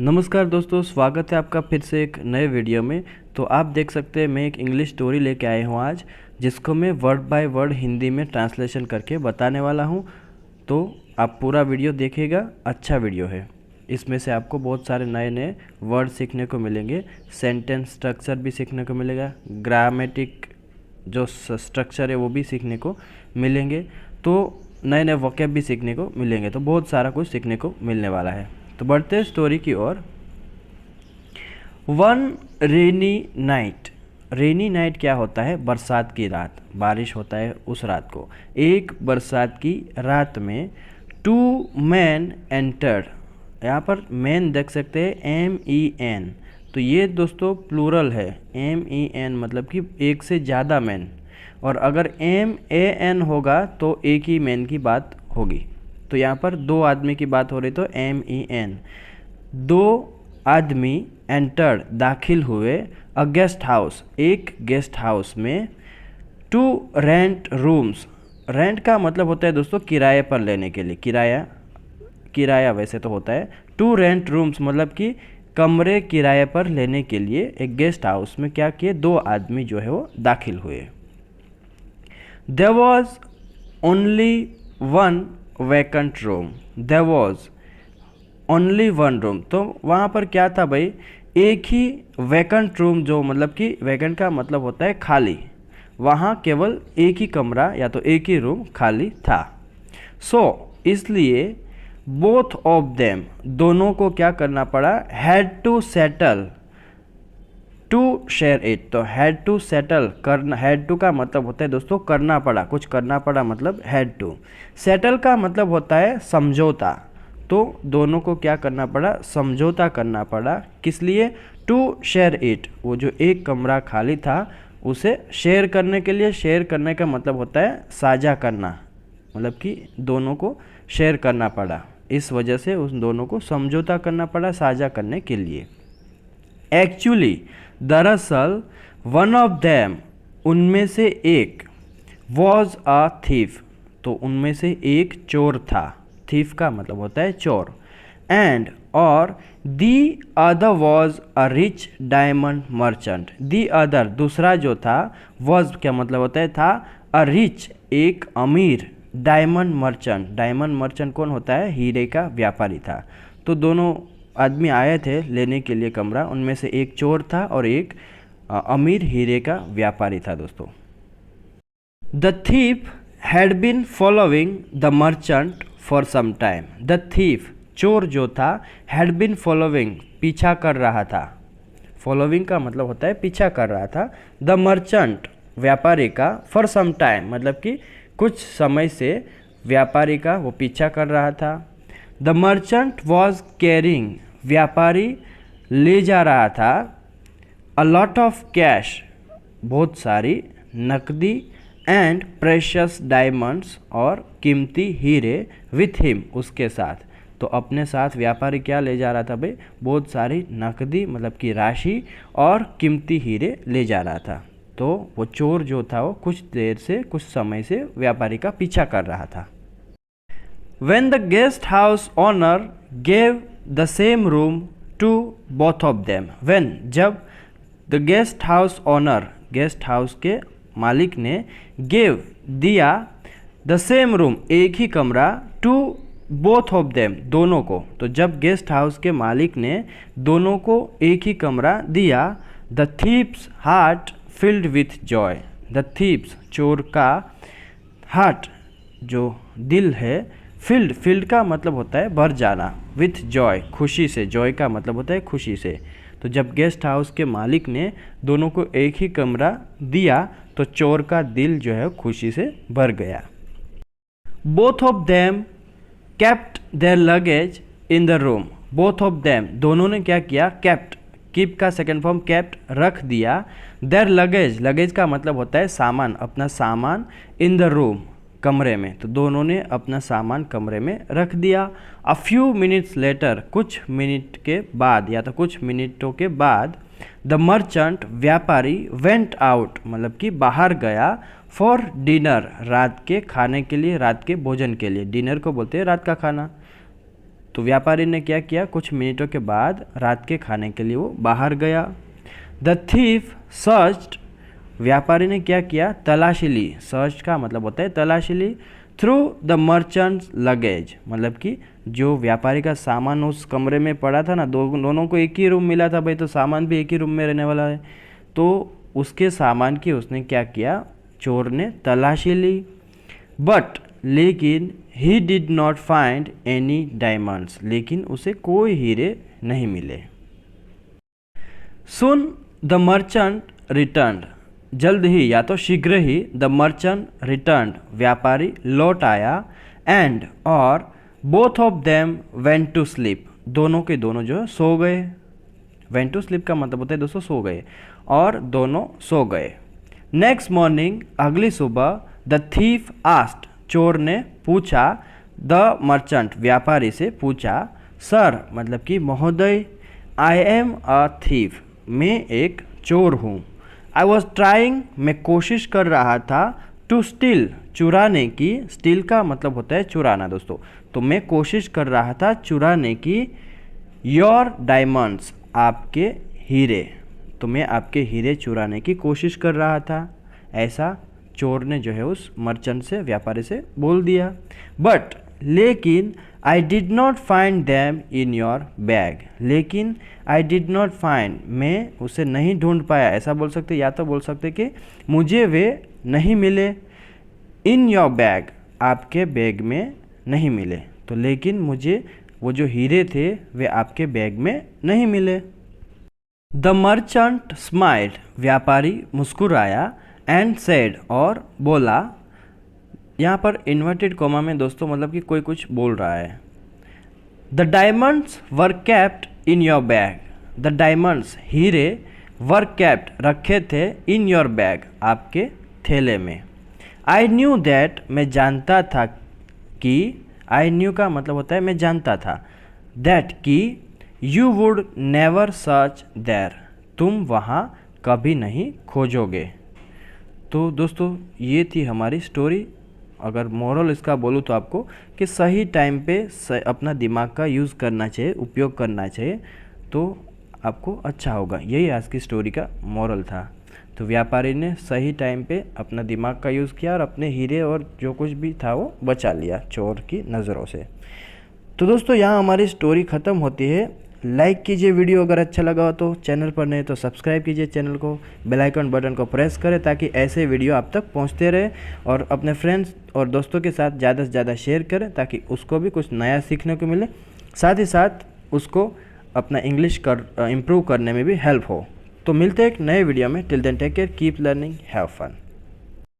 नमस्कार दोस्तों, स्वागत है आपका फिर से एक नए वीडियो में। तो आप देख सकते हैं मैं एक इंग्लिश स्टोरी लेके आया हूँ आज, जिसको मैं वर्ड बाय वर्ड हिंदी में ट्रांसलेशन करके बताने वाला हूँ। तो आप पूरा वीडियो देखिएगा, अच्छा वीडियो है। इसमें से आपको बहुत सारे नए नए वर्ड सीखने को मिलेंगे, सेंटेंस स्ट्रक्चर भी सीखने को मिलेगा, ग्रामेटिक जो स्ट्रक्चर है वो भी सीखने को मिलेंगे, तो नए नए वोकैब भी सीखने को मिलेंगे। तो बहुत सारा कुछ सीखने को मिलने वाला है। तो बढ़ते हैं स्टोरी की ओर। One rainy night. Rainy night क्या होता है? बरसात की रात, बारिश होता है उस रात को। एक बरसात की रात में टू मैन एंटर्ड। यहाँ पर मैन देख सकते हैं MEN, तो ये दोस्तों प्लूरल है। MEN मतलब कि एक से ज़्यादा मैन, और अगर MAN होगा तो एक ही मैन की बात होगी। तो यहाँ पर दो आदमी की बात हो रही, तो MEN। दो आदमी एंटर्ड दाखिल हुए अ गेस्ट हाउस, एक गेस्ट हाउस में, टू रेंट रूम्स। रेंट का मतलब होता है दोस्तों किराए पर लेने के लिए, किराया वैसे तो होता है। टू रेंट रूम्स मतलब कि कमरे किराए पर लेने के लिए एक गेस्ट हाउस में क्या किए, दो आदमी जो है वो दाखिल हुए। There was only one vacant room. There was only one room, तो वहाँ पर क्या था भाई, एक ही वैकेंट रूम, जो मतलब कि वैकेंट का मतलब होता है खाली। वहाँ केवल एक ही कमरा या तो एक ही रूम खाली था। इसलिए बोथ ऑफ देम, दोनों को क्या करना पड़ा, had to settle to share it. तो हैड टू सेटल करना, हैड टू का मतलब होता है दोस्तों करना पड़ा, कुछ करना पड़ा मतलब हैड टू। सेटल का मतलब होता है समझौता। तो दोनों को क्या करना पड़ा, समझौता करना पड़ा। किस लिए? टू शेयर इट, वो जो एक कमरा खाली था उसे शेयर करने के लिए। शेयर करने का मतलब होता है साझा करना, मतलब कि दोनों को शेयर करना पड़ा। इस वजह से उन दोनों को समझौता करना पड़ा साझा करने के लिए। एक्चुअली, दरअसल, वन ऑफ देम, उनमें से एक, वॉज अ थीफ, तो उनमें से एक चोर था। थीफ का मतलब होता है चोर। एंड, और, the other was a rich diamond merchant. The other, दूसरा जो था, वॉज क्या मतलब होता है था, अ रिच, एक अमीर, डायमंड मर्चेंट। डायमंड मर्चेंट कौन होता है? हीरे का व्यापारी था। तो दोनों आदमी आए थे लेने के लिए कमरा, उनमें से एक चोर था और एक अमीर हीरे का व्यापारी था दोस्तों। The thief had been following the merchant for some time. The thief, चोर जो था, हैड बीन फॉलोइंग, पीछा कर रहा था। फॉलोइंग का मतलब होता है पीछा कर रहा था। द मर्चेंट, व्यापारी का, फॉर सम टाइम मतलब कि कुछ समय से व्यापारी का वो पीछा कर रहा था। द मर्चेंट वॉज कैरिंग, व्यापारी ले जा रहा था, अ लॉट ऑफ कैश, बहुत सारी नकदी, एंड प्रेशियस डायमंड्स, और कीमती हीरे, विथ हिम, उसके साथ। तो अपने साथ व्यापारी क्या ले जा रहा था भाई, बहुत सारी नकदी मतलब कि राशि और कीमती हीरे ले जा रहा था। तो वो चोर जो था वो कुछ देर से, कुछ समय से व्यापारी का पीछा कर रहा था। When the guest house owner gave the same room to both of them. When, जब the guest house owner, guest house के मालिक ने, gave, दिया, the same room, एक ही कमरा, to both of them, दोनों को। तो जब गेस्ट हाउस के मालिक ने दोनों को एक ही कमरा दिया, the thief's heart filled with joy. the thief's, चोर का, heart, जो दिल है, फील्ड का मतलब होता है भर जाना, विथ जॉय, खुशी से। जॉय का मतलब होता है खुशी से। तो जब गेस्ट हाउस के मालिक ने दोनों को एक ही कमरा दिया तो चोर का दिल जो है खुशी से भर गया। Both of them kept their luggage in the room. Both of them, दोनों ने क्या किया, केप्ट, कीप का सेकेंड फॉर्म केप्ट, रख दिया, देयर लगेज, लगेज का मतलब होता है सामान, अपना सामान, इन द रूम, कमरे में। तो दोनों ने अपना सामान कमरे में रख दिया। अ फ्यू मिनट्स लेटर, कुछ मिनट के बाद या तो कुछ मिनटों के बाद, द मर्चेंट, व्यापारी, वेंट आउट मतलब कि बाहर गया, फॉर डिनर, रात के खाने के लिए, रात के भोजन के लिए। डिनर को बोलते हैं रात का खाना। तो व्यापारी ने क्या किया, कुछ मिनटों के बाद रात के खाने के लिए वो बाहर गया। द थीफ सर्च्ड, व्यापारी ने क्या किया, तलाशी ली। सर्च का मतलब होता है तलाशी ली। थ्रू द मर्चेंट्स लगेज, मतलब कि जो व्यापारी का सामान उस कमरे में पड़ा था ना, दोनों को एक ही रूम मिला था भाई, तो सामान भी एक ही रूम में रहने वाला है, तो उसके सामान की उसने क्या किया, चोर ने तलाशी ली। बट लेकिन he did not find any diamonds, लेकिन उसे कोई हीरे नहीं मिले। सुन द मर्चेंट रिटर्न्ड, जल्द ही या तो शीघ्र ही, द मर्चेंट रिटर्न्ड, व्यापारी लौट आया। एंड और both of them went to sleep, दोनों के दोनों जो है सो गए। वेंट टू स्लीप का मतलब होता है दोस्तों सो गए, और दोनों सो गए। नेक्स्ट मॉर्निंग, अगली सुबह, द थीफ आस्क्ड, चोर ने पूछा, द मर्चेंट, व्यापारी से पूछा, सर मतलब कि महोदय, आई एम अ थीफ, मैं एक चोर हूँ। आई वॉज ट्राइंग, मैं कोशिश कर रहा था, टू स्टील, चुराने की। स्टील का मतलब होता है चुराना दोस्तों, तो मैं कोशिश कर रहा था चुराने की, योर डायमंड्स, आपके हीरे, तो मैं आपके हीरे चुराने की कोशिश कर रहा था, ऐसा चोर ने जो है उस मर्चेंट से, व्यापारी से बोल दिया। बट लेकिन I did not find them in your bag, लेकिन आई डिड नॉट फाइंड, मैं उसे नहीं ढूंढ पाया, ऐसा बोल सकते, या तो बोल सकते कि मुझे वे नहीं मिले, इन योर बैग, आपके बैग में नहीं मिले, तो लेकिन मुझे वो जो हीरे थे वे आपके बैग में नहीं मिले। द मर्चेंट स्माइल्ड, व्यापारी मुस्कुराया। एंड सेड, और बोला, यहाँ पर इन्वर्टेड कोमा में दोस्तों मतलब कि कोई कुछ बोल रहा है। The diamonds were kept in your bag, the diamonds, हीरे, वर केप्ट, रखे थे, इन योर बैग, आपके थैले में। आई न्यू दैट, मैं जानता था कि, आई न्यू का मतलब होता है मैं जानता था, दैट कि, you would never search there, तुम वहाँ कभी नहीं खोजोगे। तो दोस्तों ये थी हमारी स्टोरी। अगर मोरल इसका बोलूँ तो आपको कि सही टाइम पे अपना दिमाग का यूज़ करना चाहिए, उपयोग करना चाहिए, तो आपको अच्छा होगा। यही आज की स्टोरी का मोरल था। तो व्यापारी ने सही टाइम पे अपना दिमाग का यूज़ किया और अपने हीरे और जो कुछ भी था वो बचा लिया चोर की नज़रों से। तो दोस्तों यहाँ हमारी स्टोरी ख़त्म होती है। लाइक कीजिए वीडियो अगर अच्छा लगा हो तो, चैनल पर नहीं तो सब्सक्राइब कीजिए चैनल को, बेल आइकन बटन को प्रेस करें ताकि ऐसे वीडियो आप तक पहुंचते रहे, और अपने फ्रेंड्स और दोस्तों के साथ ज़्यादा से ज़्यादा शेयर करें ताकि उसको भी कुछ नया सीखने को मिले, साथ ही साथ उसको अपना इंग्लिश इम्प्रूव करने में भी हेल्प हो। तो मिलते हैं एक नए वीडियो में। Till then take care, keep learning, have fun.